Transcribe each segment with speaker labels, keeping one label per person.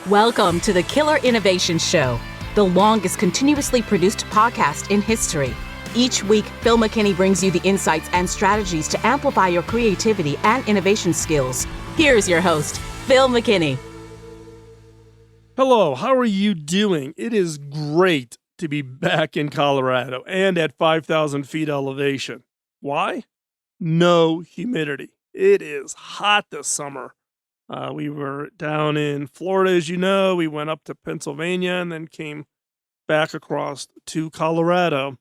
Speaker 1: Welcome to the Killer Innovation Show, the longest continuously produced podcast in history. Each week, Phil McKinney brings you the insights and strategies to amplify your creativity and innovation skills. Here's your host, Phil McKinney.
Speaker 2: Hello, how are you doing? It is great to be back in Colorado and at 5,000 feet elevation. Why? No humidity. It is hot this summer. We were down in Florida, as you know. We went up to Pennsylvania and then came back across to Colorado.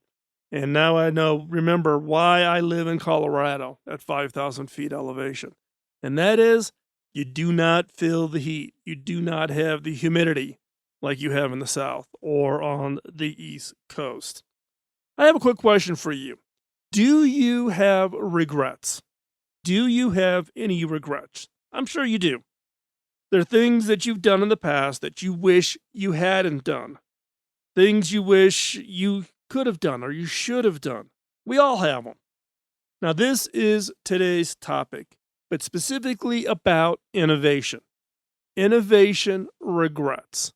Speaker 2: And now I remember why I live in Colorado at 5,000 feet elevation. And that is, you do not feel the heat. You do not have the humidity like you have in the South or on the East Coast. I have a quick question for you. Do you have regrets? Do you have any regrets? I'm sure you do. There are things that you've done in the past that you wish you hadn't done. Things you wish you could have done or you should have done. We all have them. Now, this is today's topic, but specifically about innovation. Innovation regrets.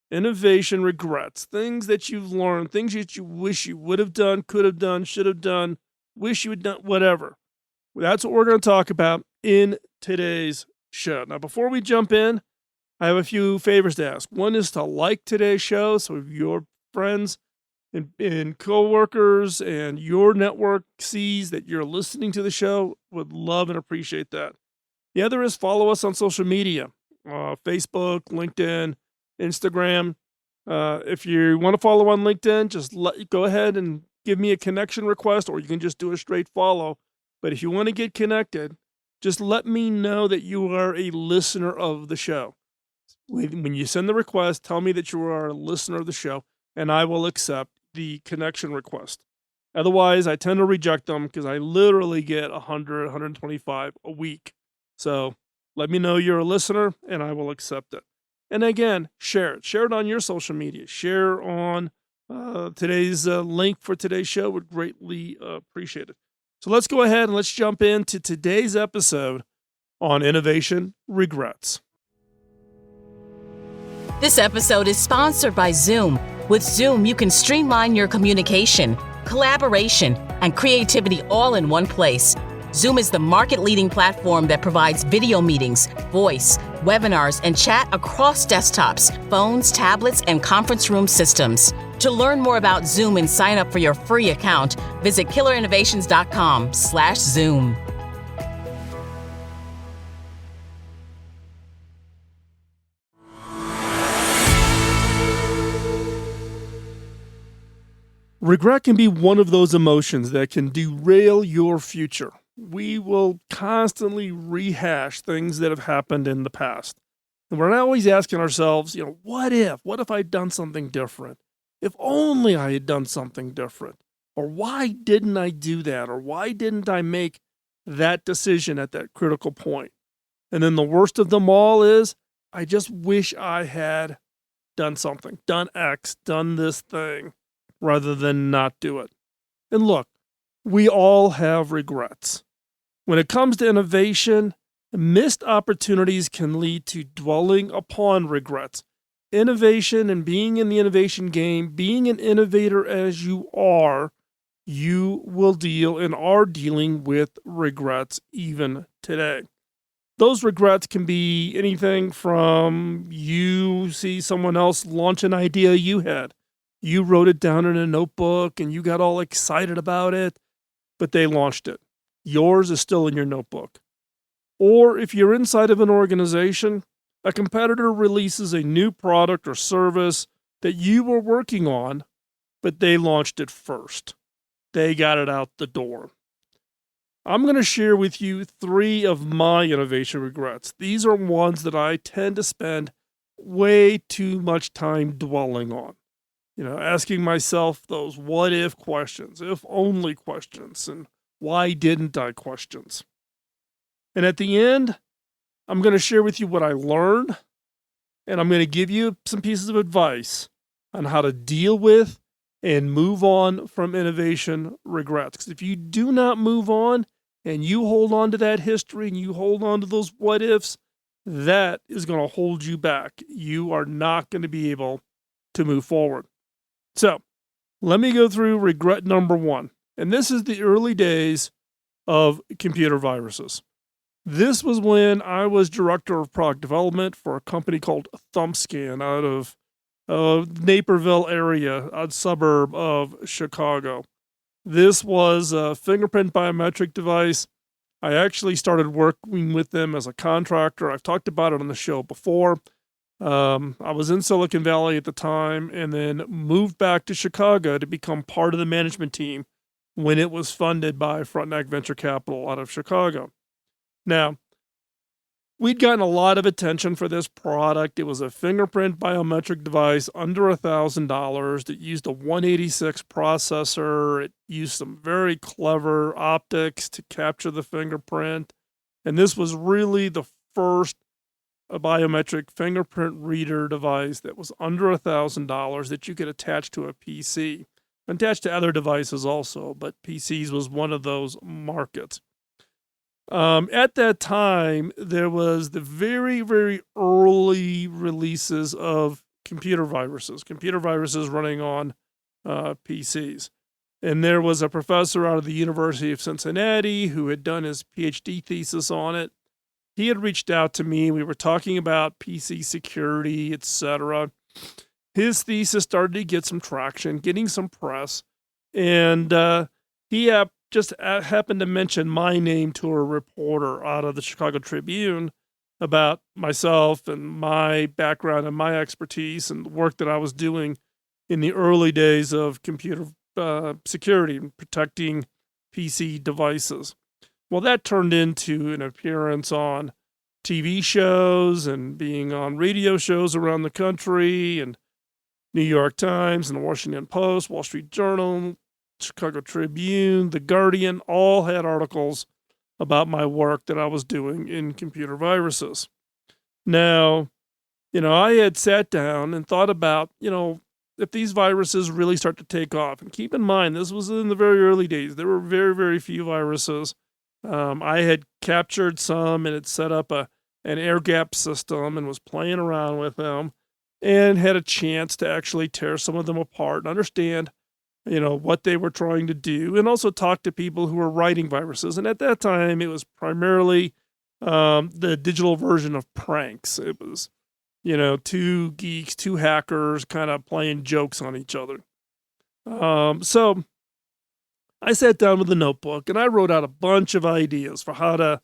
Speaker 2: Innovation regrets. Things that you've learned, things that you wish you would have done, could have done, should have done, wish you had done, whatever. That's what we're going to talk about in today's show. Now, before we jump in, I have a few favors to ask. One is to like today's show so your friends and coworkers and your network sees that you're listening to the show. Would love and appreciate that. The other is follow us on social media, Facebook, LinkedIn, Instagram. If you want to follow on LinkedIn, just go ahead and give me a connection request, or you can just do a straight follow. But if you want to get connected, just let me know that you are a listener of the show. When you send the request, tell me that you are a listener of the show, and I will accept the connection request. Otherwise, I tend to reject them because I literally get 100, 125 a week. So let me know you're a listener, and I will accept it. And again, share it. Share it on your social media. Share on today's link for today's show. Would greatly appreciate it. So let's go ahead and let's jump into today's episode on innovation regrets.
Speaker 1: This episode is sponsored by Zoom. With Zoom, you can streamline your communication, collaboration, and creativity all in one place. Zoom is the market-leading platform that provides video meetings, voice, webinars, and chat across desktops, phones, tablets, and conference room systems. To learn more about Zoom and sign up for your free account, visit killerinnovations.com/Zoom.
Speaker 2: Regret can be one of those emotions that can derail your future. We will constantly rehash things that have happened in the past. And we're not always asking ourselves, what if I'd done something different? If only I had done something different. Or why didn't I do that? Or why didn't I make that decision at that critical point? And then the worst of them all is, I just wish I had done something, done X, done this thing, rather than not do it. And look, we all have regrets. When it comes to innovation, missed opportunities can lead to dwelling upon regrets. Innovation and being in the innovation game, being an innovator as you will deal and are dealing with regrets even today. Those regrets can be anything from you see someone else launch an idea you had. You wrote it down in a notebook and you got all excited about it, but they launched it. Yours is still in your notebook. Or if you're inside of an organization, a competitor releases a new product or service that you were working on, but they launched it first. They got it out the door. I'm going to share with you 3 of my innovation regrets. These are ones that I tend to spend way too much time dwelling on. Asking myself those what if questions, if only questions, and why didn't I questions. And at the end, I'm going to share with you what I learned, and I'm going to give you some pieces of advice on how to deal with and move on from innovation regrets. Because if you do not move on and you hold on to that history and you hold on to those what ifs, that is going to hold you back. You are not going to be able to move forward. So let me go through regret number one. And this is the early days of computer viruses. This was when I was director of product development for a company called ThumbScan out of Naperville area, a suburb of Chicago. This was a fingerprint biometric device. I actually started working with them as a contractor. I've talked about it on the show before. I was in Silicon Valley at the time and then moved back to Chicago to become part of the management team when it was funded by Frontenac Venture Capital out of Chicago. Now, we'd gotten a lot of attention for this product. It was a fingerprint biometric device under $1,000 that used a 186 processor. It used some very clever optics to capture the fingerprint. And this was really the first biometric fingerprint reader device that was under $1,000 that you could attach to a PC. Attached to other devices also, but PCs was one of those markets. At that time, there was the very, very early releases of computer viruses running on PCs. And there was a professor out of the University of Cincinnati who had done his PhD thesis on it. He had reached out to me. We were talking about PC security, etc. His thesis started to get some traction, getting some press, and he just happened to mention my name to a reporter out of the Chicago Tribune about myself and my background and my expertise and the work that I was doing in the early days of computer security and protecting PC devices. Well, that turned into an appearance on TV shows and being on radio shows around the country, and New York Times and the Washington Post, Wall Street Journal, Chicago Tribune, The Guardian, all had articles about my work that I was doing in computer viruses. Now, I had sat down and thought about, if these viruses really start to take off. And keep in mind, this was in the very early days. There were very, very few viruses. I had captured some and had set up an air gap system and was playing around with them and had a chance to actually tear some of them apart and understand what they were trying to do, and also talk to people who were writing viruses. And at that time, it was primarily the digital version of pranks. It was, two geeks, two hackers kind of playing jokes on each other. So I sat down with a notebook and I wrote out a bunch of ideas for how to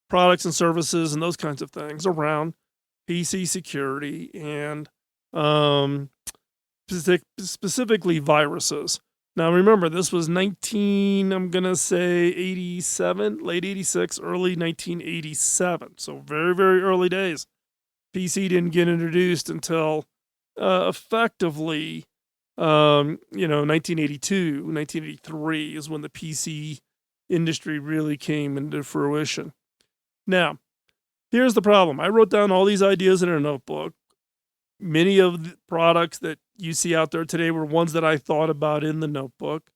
Speaker 2: products and services and those kinds of things around PC security and specifically viruses. Now, remember, this was 87, late 86, early 1987. So very, very early days. PC didn't get introduced until effectively, 1982, 1983 is when the PC industry really came into fruition. Now, here's the problem. I wrote down all these ideas in a notebook. Many of the products that you see out there today were ones that I thought about in the notebook,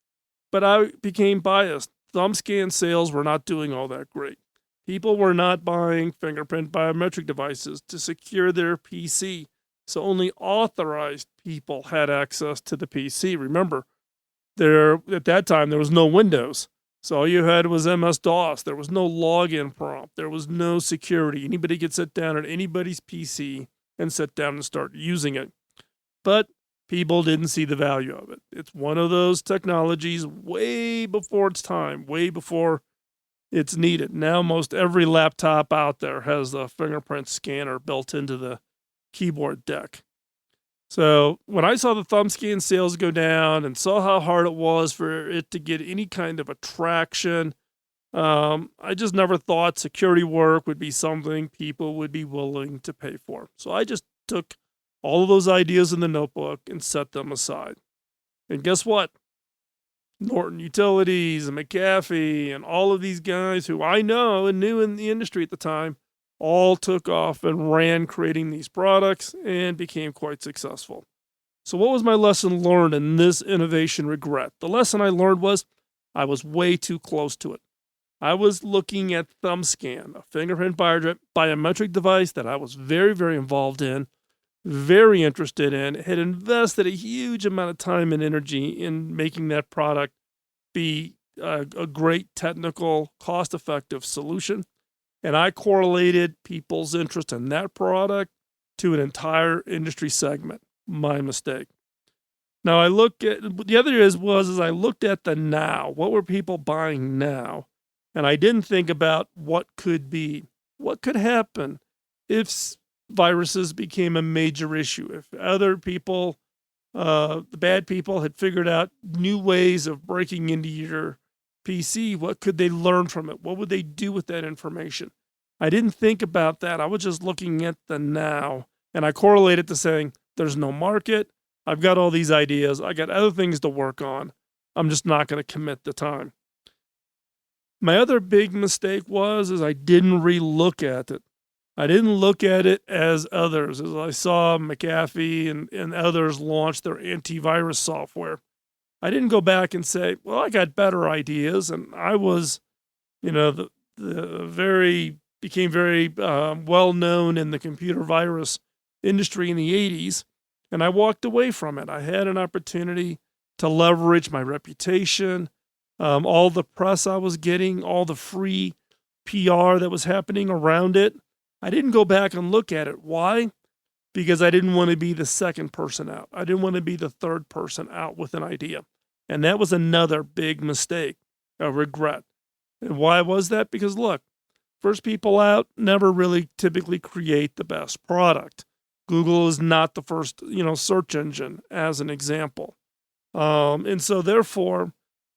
Speaker 2: but I became biased. ThumbScan sales were not doing all that great. People were not buying fingerprint biometric devices to secure their PC, so only authorized people had access to the PC. Remember, at that time, there was no Windows, so all you had was MS-DOS. There was no login prompt. There was no security. Anybody could sit down at anybody's PC and sit down and start using it. But people didn't see the value of it. It's one of those technologies way before its time, way before it's needed. Now most every laptop out there has a fingerprint scanner built into the keyboard deck. So when I saw the ThumbScan sales go down and saw how hard it was for it to get any kind of attraction, I just never thought security work would be something people would be willing to pay for. So I just took all of those ideas in the notebook and set them aside. And guess what? Norton Utilities and McAfee and all of these guys who I know and knew in the industry at the time all took off and ran creating these products and became quite successful. So what was my lesson learned in this innovation regret? The lesson I learned was I was way too close to it. I was looking at ThumbScan, a fingerprint biometric device that I was very, very involved in, very interested in, had invested a huge amount of time and energy in making that product be a great technical, cost-effective solution. And I correlated people's interest in that product to an entire industry segment. My mistake. Now I look at the other was I looked at the now. What were people buying now? And I didn't think about what could be, what could happen if viruses became a major issue, if other people, the bad people, had figured out new ways of breaking into your PC. What could they learn from it? What would they do with that information? I didn't think about that. I was just looking at the now, and I correlated to saying there's no market. I've got all these ideas. I got other things to work on. I'm just not going to commit the time. My other big mistake is I didn't re-look at it. I didn't look at it as others, as I saw McAfee and others launch their antivirus software. I didn't go back and say, well, I got better ideas, and I was, became very well known in the computer virus industry in the 80s, and I walked away from it. I had an opportunity to leverage my reputation, all the press I was getting, all the free PR that was happening around it. I didn't go back and look at it. Why? Because I didn't want to be the second person out. I didn't want to be the third person out with an idea. And that was another big mistake, a regret. And why was that? Because look, first people out never really typically create the best product. Google is not the first, search engine, as an example. And so therefore,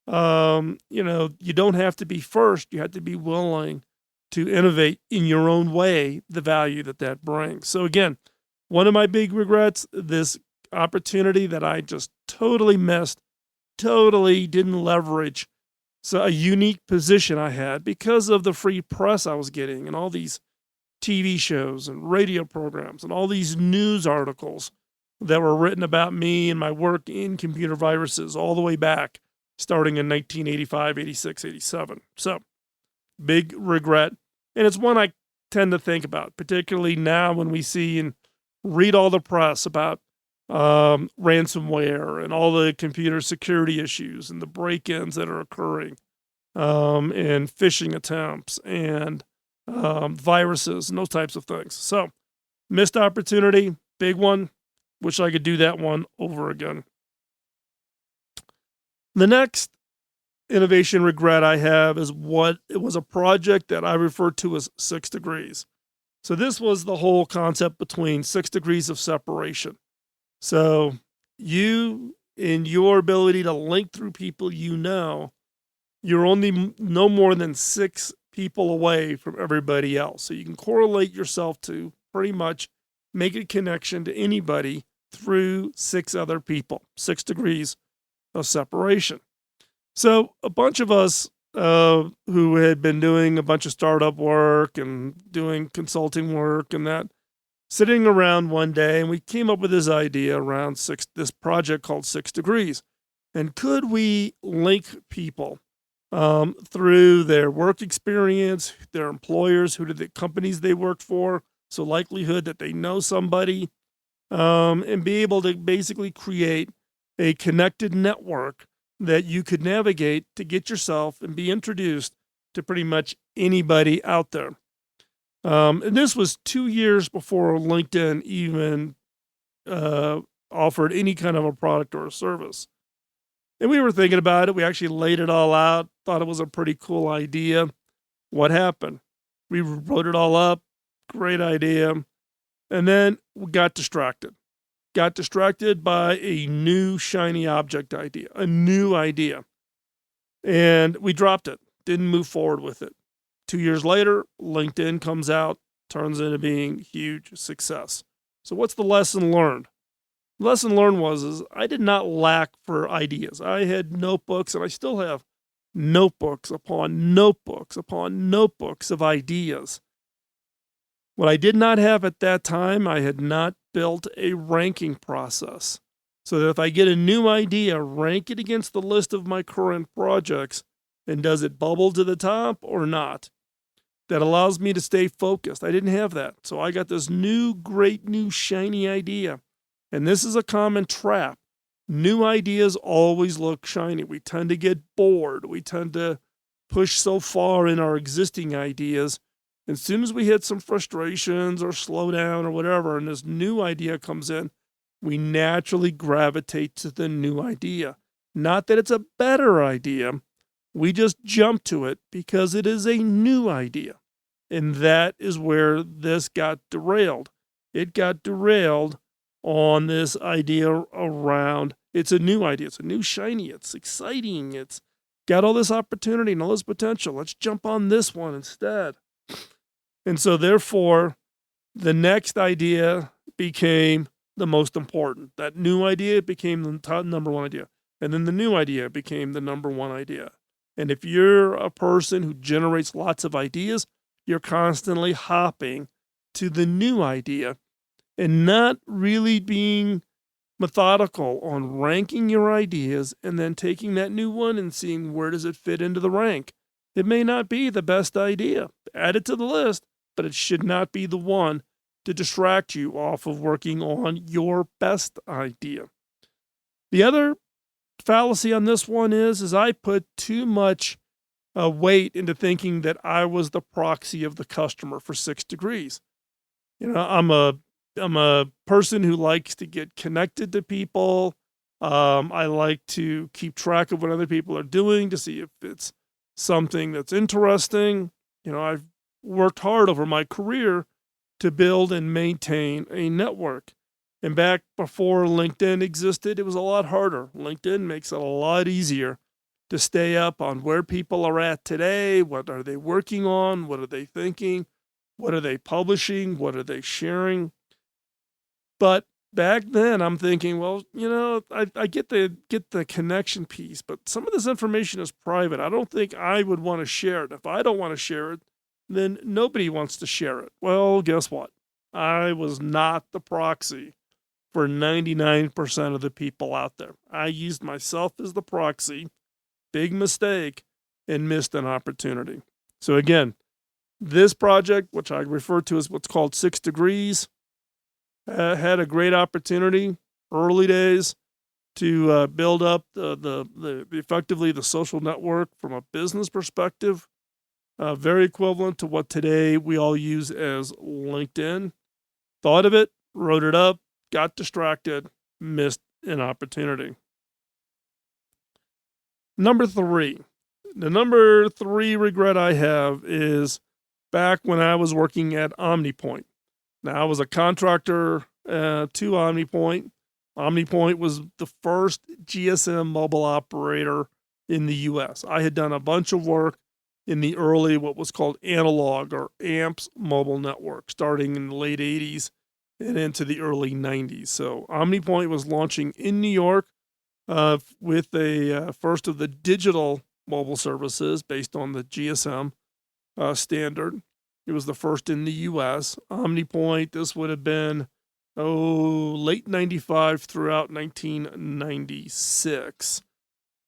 Speaker 2: you don't have to be first. You have to be willing to innovate in your own way, the value that brings. So again, one of my big regrets, this opportunity that I just totally missed, totally didn't leverage. So a unique position I had because of the free press I was getting and all these TV shows and radio programs and all these news articles that were written about me and my work in computer viruses all the way back, starting in 1985, 86, 87. So big regret. And it's one I tend to think about, particularly now when we see and read all the press about ransomware and all the computer security issues and the break-ins that are occurring, and phishing attempts and viruses and those types of things. So missed opportunity, big one. Wish I could do that one over again. The next innovation regret I have is it was a project that I refer to as 6 degrees. So this was the whole concept between 6 degrees of separation. So you, in your ability to link through people, you're only no more than 6 people away from everybody else. So you can correlate yourself to pretty much make a connection to anybody through 6 other people, 6 degrees of separation. So a bunch of us who had been doing a bunch of startup work and doing consulting work and that, sitting around one day, and we came up with this idea around this project called 6 degrees. And could we link people through their work experience, their employers, the companies they worked for, so likelihood that they know somebody, and be able to basically create a connected network that you could navigate to get yourself and be introduced to pretty much anybody out there. And this was 2 years before LinkedIn even offered any kind of a product or a service. And we were thinking about it. We actually laid it all out, thought it was a pretty cool idea. What happened? We wrote it all up. Great idea. And then we got distracted. Got distracted by a new shiny object idea, a new idea. And we dropped it, didn't move forward with it. 2 years later, LinkedIn comes out, turns into being a huge success. So what's the lesson learned? The lesson learned was I did not lack for ideas. I had notebooks, and I still have notebooks upon notebooks upon notebooks of ideas. What I did not have at that time, I had not built a ranking process. So that if I get a new idea, rank it against the list of my current projects And does it bubble to the top or not? That allows me to stay focused. I didn't have that. So I got this great new shiny idea. And this is a common trap. New ideas always look shiny. We tend to get bored. We tend to push so far in our existing ideas. As soon as we hit some frustrations or slow down or whatever, and this new idea comes in, we naturally gravitate to the new idea. Not that it's a better idea. We just jump to it because it is a new idea. And that is where this got derailed. It got derailed on this idea around, it's a new idea. It's a new shiny. It's exciting. It's got all this opportunity and all this potential. Let's jump on this one instead. And so therefore, the next idea became the most important. That new idea became the number one idea. And then the new idea became the number one idea. And if you're a person who generates lots of ideas, you're constantly hopping to the new idea and not really being methodical on ranking your ideas and then taking that new one and seeing where does it fit into the rank. It may not be the best idea. Add it to the list, but it should not be the one to distract you off of working on your best idea. The other fallacy on this one is I put too much weight into thinking that I was the proxy of the customer for 6 degrees. You know, I'm a person who likes to get connected to people. I like to keep track of what other people are doing to see if it's something that's interesting. You know, I've worked hard over my career to build and maintain a network. And back before LinkedIn existed, it was a lot harder. LinkedIn makes it a lot easier to stay up on where people are at today. What are they working on? What are they thinking? What are they publishing? What are they sharing? But back then I'm thinking, well, you know, I get the connection piece, but some of this information is private. I don't think I would want to share it. If I don't want to share it, then nobody wants to share it. Well, guess what? I was not the proxy for 99% of the people out there. I used myself as the proxy, big mistake, and missed an opportunity. So again, this project, which I refer to as what's called 6 degrees, had a great opportunity, early days, to build up the effectively the social network from a business perspective, very equivalent to what today we all use as LinkedIn. Thought of it, wrote it up, got distracted, missed an opportunity. Number 3. The number 3 regret I have is back when I was working at OmniPoint. Now, I was a contractor to OmniPoint. OmniPoint was the first GSM mobile operator in the U.S. I had done a bunch of work in the early, what was called analog or AMPS mobile network, starting in the late 80s and into the early 90s. So OmniPoint was launching in New York with a first of the digital mobile services based on the GSM standard. It was the first in the U.S. OmniPoint, this would have been, late 95 throughout 1996.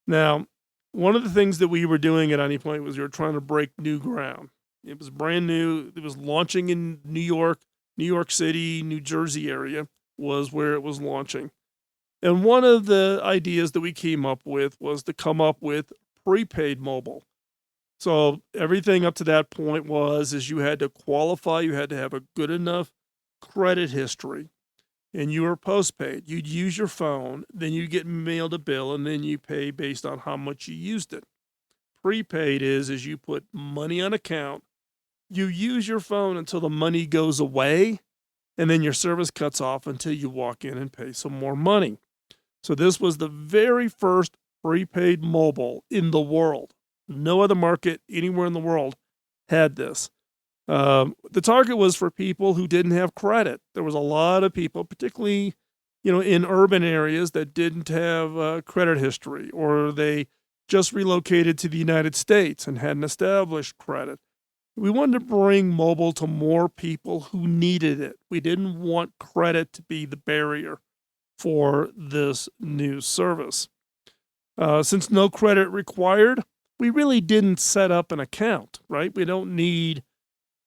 Speaker 2: Now, one of the things that we were doing at OmniPoint was we were trying to break new ground. It was brand new. It was launching in New York City, New Jersey area was where it was launching. And one of the ideas that we came up with was to come up with prepaid mobile. So everything up to that point is you had to qualify, you had to have a good enough credit history, and you were postpaid. You'd use your phone, then you get mailed a bill, and then you pay based on how much you used it. Prepaid is you put money on account, you use your phone until the money goes away, and then your service cuts off until you walk in and pay some more money. So this was the very first prepaid mobile in the world. No other market anywhere in the world had this. The target was for people who didn't have credit. There was a lot of people, particularly, in urban areas that didn't have credit history, or they just relocated to the United States and hadn't established credit. We wanted to bring mobile to more people who needed it. We didn't want credit to be the barrier for this new service. Since no credit required, we really didn't set up an account, right? We don't need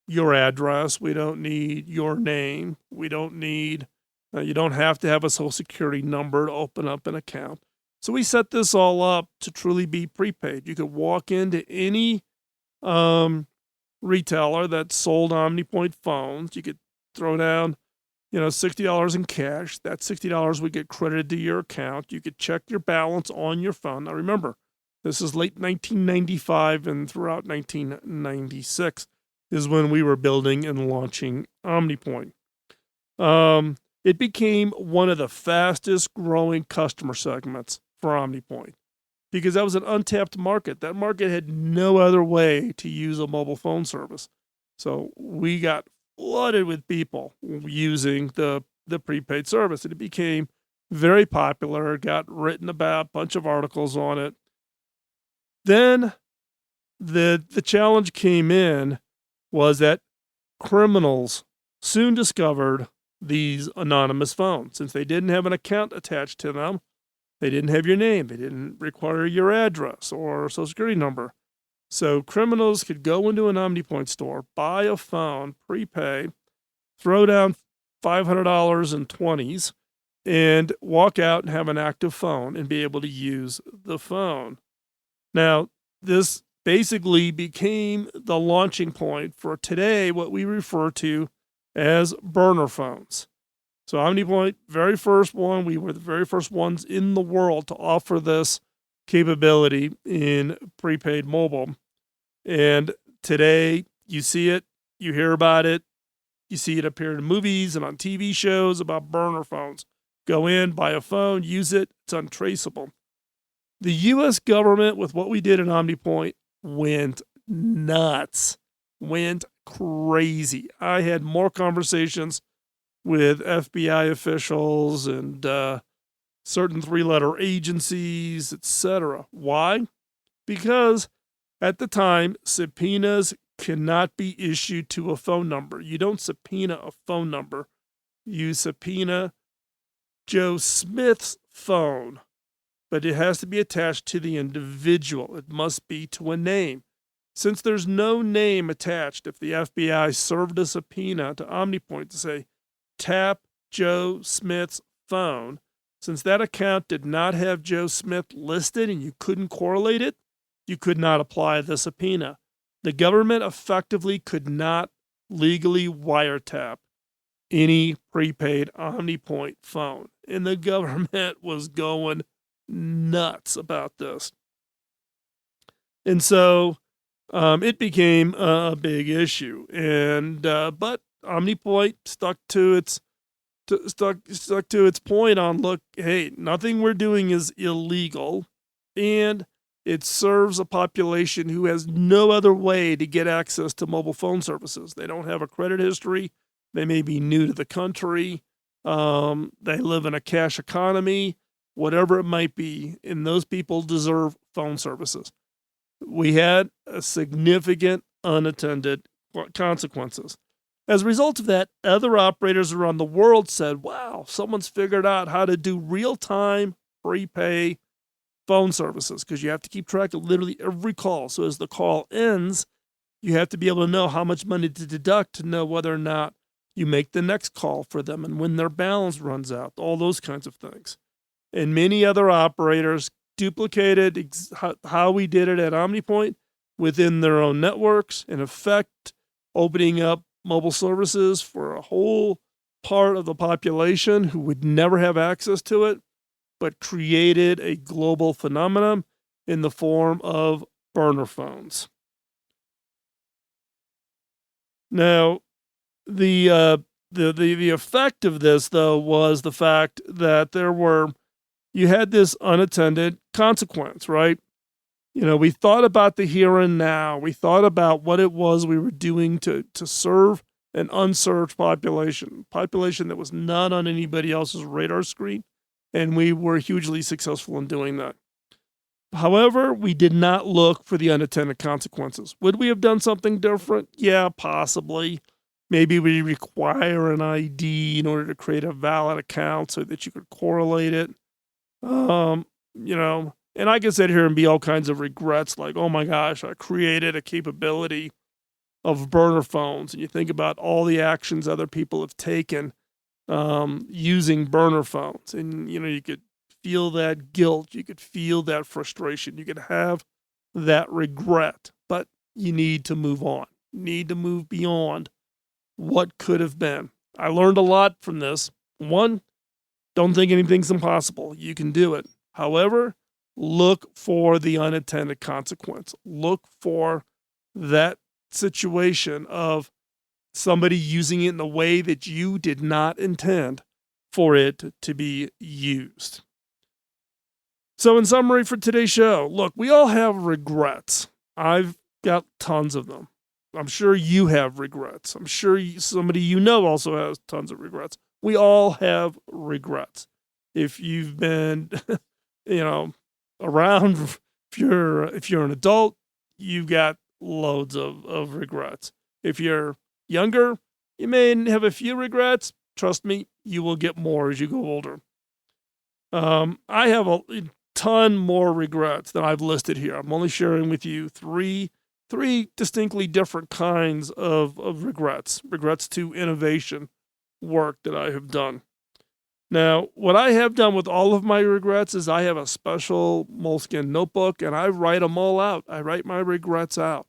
Speaker 2: your address. We don't need your name. We don't need, you don't have to have a social security number to open up an account. So we set this all up to truly be prepaid. You could walk into any retailer that sold OmniPoint phones. You could throw down, $60 in cash. That $60 would get credited to your account. You could check your balance on your phone. Now remember, this is late 1995 and throughout 1996 is when we were building and launching OmniPoint. It became one of the fastest growing customer segments for OmniPoint because that was an untapped market. That market had no other way to use a mobile phone service. So we got flooded with people using the prepaid service, and it became very popular. It got written about, a bunch of articles on it. Then the challenge came in was that criminals soon discovered these anonymous phones. Since they didn't have an account attached to them, they didn't have your name, they didn't require your address or social security number. So criminals could go into an OmniPoint store, buy a phone, prepay, throw down $500 in 20s, and walk out and have an active phone and be able to use the phone. Now, this basically became the launching point for today, what we refer to as burner phones. So OmniPoint, very first one, we were the very first ones in the world to offer this capability in prepaid mobile. And today you see it, you hear about it, you see it appear in movies and on TV shows about burner phones. Go in, buy a phone, use it, it's untraceable. The US government, with what we did in OmniPoint, went nuts, went crazy. I had more conversations with FBI officials and certain three-letter agencies, etc. Why? Because at the time, subpoenas cannot be issued to a phone number. You don't subpoena a phone number. You subpoena Joe Smith's phone, but it has to be attached to the individual. It must be to a name. Since there's no name attached, if the FBI served a subpoena to OmniPoint to say, tap Joe Smith's phone, since that account did not have Joe Smith listed and you couldn't correlate it, you could not apply the subpoena. The government effectively could not legally wiretap any prepaid OmniPoint phone. And the government was going nuts about this. And so it became a big issue. And but OmniPoint stuck to its point on, look, hey, nothing we're doing is illegal, and it serves a population who has no other way to get access to mobile phone services. They don't have a credit history. They may be new to the country. They live in a cash economy, whatever it might be, and those people deserve phone services. We had a significant unintended consequences. As a result of that, other operators around the world said, wow, someone's figured out how to do real-time prepay phone services, because you have to keep track of literally every call. So as the call ends, you have to be able to know how much money to deduct to know whether or not you make the next call for them and when their balance runs out, all those kinds of things. And many other operators duplicated how we did it at OmniPoint within their own networks, in effect opening up mobile services for a whole part of the population who would never have access to it, but created a global phenomenon in the form of burner phones. Now, the effect of this, though, was the fact that you had this unattended consequence, right? We thought about the here and now. We thought about what it was we were doing to serve an unserved population that was not on anybody else's radar screen, and we were hugely successful in doing that. However, we did not look for the unintended consequences. Would we have done something different? Yeah, possibly. Maybe we require an ID in order to create a valid account so that you could correlate it. And I can sit here and be all kinds of regrets, like, oh my gosh, I created a capability of burner phones. And you think about all the actions other people have taken using burner phones. And, you could feel that guilt. You could feel that frustration. You could have that regret. But you need to move on. You need to move beyond what could have been. I learned a lot from this. One, don't think anything's impossible. You can do it. However, look for the unintended consequence. Look for that situation of somebody using it in a way that you did not intend for it to be used. So in summary for today's show, look, we all have regrets. I've got tons of them. I'm sure you have regrets. I'm sure somebody also has tons of regrets. We all have regrets. If you've been, around, if you're an adult, you've got loads of regrets. If you're younger, you may have a few regrets. Trust me, you will get more as you go older. I have a ton more regrets than I've listed here. I'm only sharing with you three distinctly different kinds of regrets to innovation work that I have done. Now, what I have done with all of my regrets is I have a special moleskin notebook and I write them all out. I write my regrets out.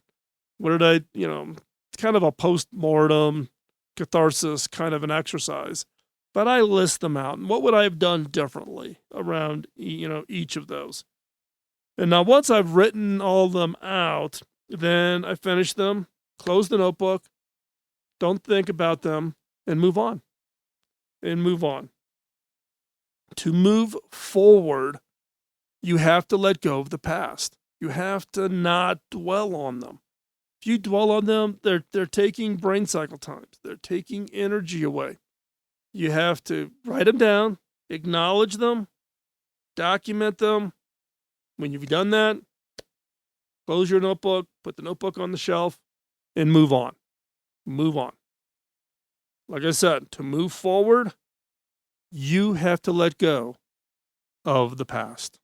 Speaker 2: What did I, it's kind of a post-mortem catharsis kind of an exercise, but I list them out. And what would I have done differently around, each of those? And now once I've written all of them out, then I finish them, close the notebook, don't think about them, and move on. To move forward, you have to let go of the past. You have to not dwell on them. If you dwell on them, they're taking brain cycle times. They're taking energy away. You have to write them down, acknowledge them, document them. When you've done that, close your notebook, put the notebook on the shelf, and move on. Move on. Like I said, to move forward, you have to let go of the past.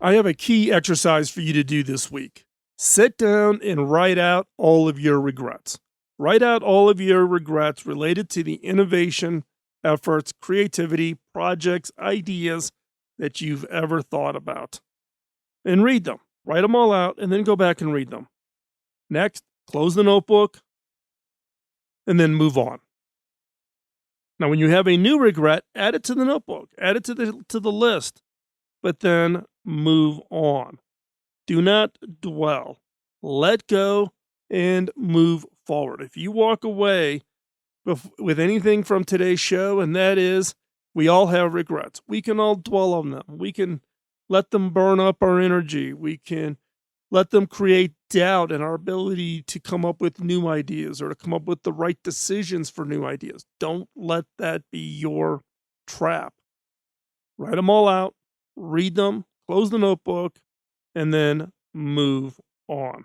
Speaker 2: I have a key exercise for you to do this week. Sit down and write out all of your regrets. Write out all of your regrets related to the innovation, efforts, creativity, projects, ideas that you've ever thought about. And read them. Write them all out and then go back and read them. Next, close the notebook and then move on. Now, when you have a new regret, add it to the notebook, add it to the list, but then move on. Do not dwell. Let go and move forward. If you walk away with anything from today's show, and that is, we all have regrets. We can all dwell on them. We can let them burn up our energy. We can let them create doubt in our ability to come up with new ideas or to come up with the right decisions for new ideas. Don't let that be your trap. Write them all out, read them, close the notebook, and then move on.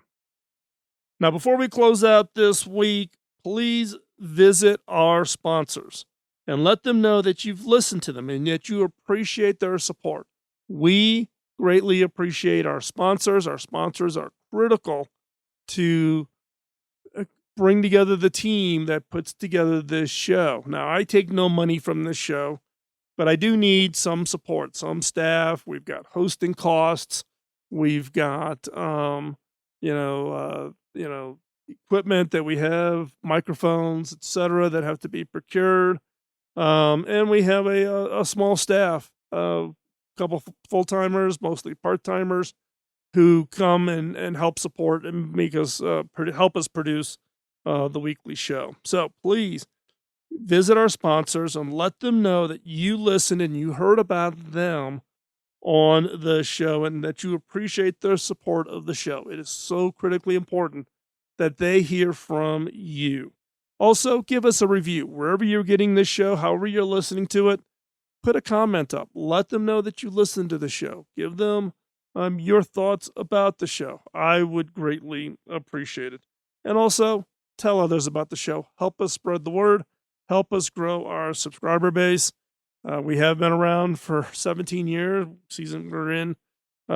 Speaker 2: Now, before we close out this week, please visit our sponsors and let them know that you've listened to them and that you appreciate their support. We greatly appreciate our sponsors. Our sponsors are critical to bring together the team that puts together this show. Now, I take no money from this show, but I do need some support, some staff. We've got hosting costs. We've got, equipment that we have, microphones, etc., that have to be procured. And we have a small staff, a couple full-timers, mostly part-timers, who come and help support and make us help us produce the weekly show. So please visit our sponsors and let them know that you listened and you heard about them on the show and that you appreciate their support of the show. It is so critically important that they hear from you. Also, give us a review wherever you're getting this show, however you're listening to it. Put a comment up. Let them know that you listened to the show. Give them your thoughts about the show. I would greatly appreciate it. And also, tell others about the show. Help us spread the word. help us grow our subscriber base. We have been around for 17 years. We're in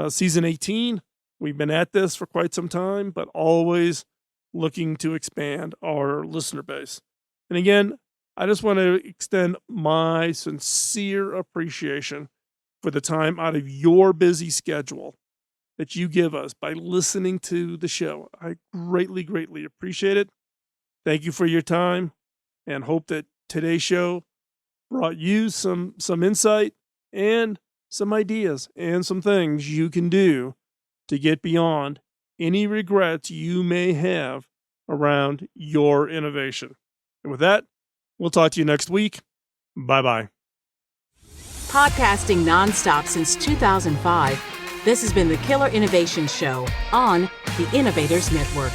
Speaker 2: season 18. We've been at this for quite some time, but always looking to expand our listener base. And again, I just want to extend my sincere appreciation for the time out of your busy schedule that you give us by listening to the show. I greatly, greatly appreciate it. Thank you for your time, and hope that today's show brought you some insight and some ideas and some things you can do to get beyond any regrets you may have around your innovation. And with that, we'll talk to you next week. Bye-bye.
Speaker 1: Podcasting nonstop since 2005, this has been the Killer Innovation Show on the Innovators Network.